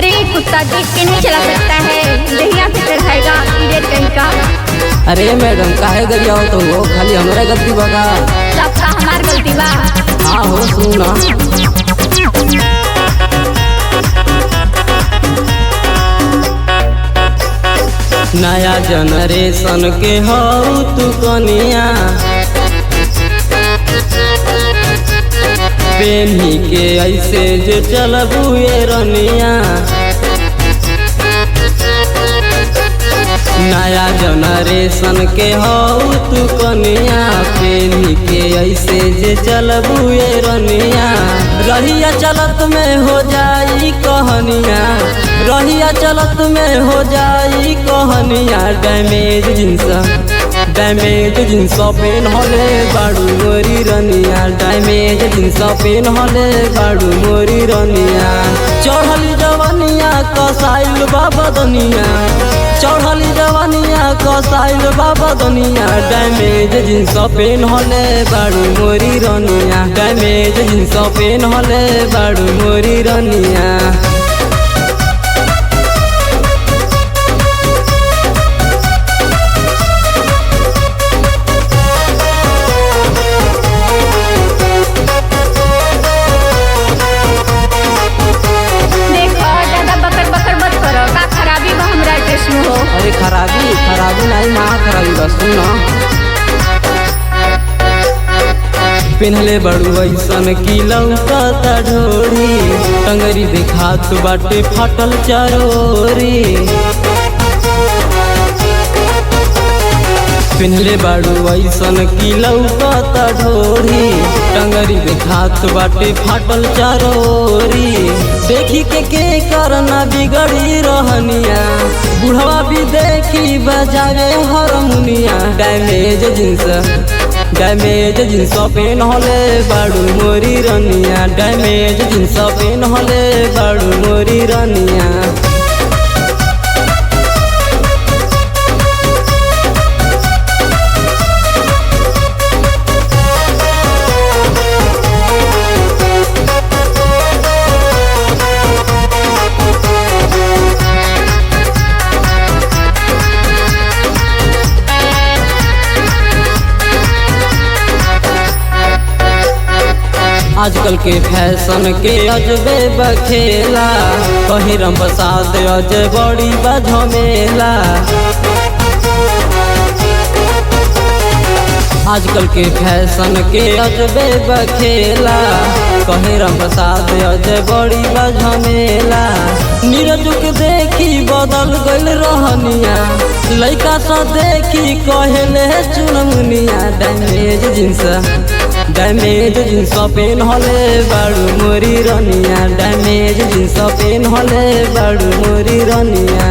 अरे कुत्ता देख के नहीं चला सकता है, दहिया पे चढ़ाएगा इडियट कहीं का। अरे मैडम काहे गरिया हो तो वो खाली हमारा गलती बगा। सबका हमार गलती बा। हाँ हो सुना नया जनरेशन के हो तू कनिया, पेन्ही के ऐसे जे चलबू ये रनिया। नया जनरेशन के हो तू कनिया, पेन्ही के ऐसे जे चलबू ये रनिया। रहिया चलत में हो जाई कहनिया, रहिया चलत में हो जाई कहनिया। डैमेज जींस पेन होले बाड़ू मोरी रनिया, डैमेज जींस पेन होले बाड़ू मोरी रनिया। चढ़ली जवानिया कसाइल बाबा दुनिया, चढ़ली जवानिया कसाइल बाबा दुनिया। डैमेज जींस पेन होले बाड़ू मोरी रनिया, डैमेज जींस पेन होले बाड़ू मोरी रनिया। अरे खराबी नहीं माँ खराबी बस सुनो। पिन्हले बड़ू ऐसन की लौकता ढोरी, टंगरी दिखात बाटे फाटल चरोरी। पिन्हले बाड़ू ऐसन की लौकता ढोरी, टंगरी दिखात बाटे फाटल चरोरी। देखी के करना बिगड़ी रहनिया, बुढ़वा भी देखी बजावे हारमोनिया। डैमेज जींस पेन होले बाड़ू मोरी रनिया, डैमेज जींस पेन होले बाड़ू मोरी रनिया। आजकल के फैशन के अजबे बखेला, पहिरम बसात अज बड़ी बझमेला। आजकल के फैशन के अजबे बखेला, पहिरम बसात अज बड़ी बझमेला। नीरज के देखी बदल गइल रहनिया, लइका सा देखी कहले चुनमुनिया। डैमेज जींस पेन होले बाड़ू मोरी रनिया, डैमेज जींस पेन होले बाड़ू मोरी रनिया।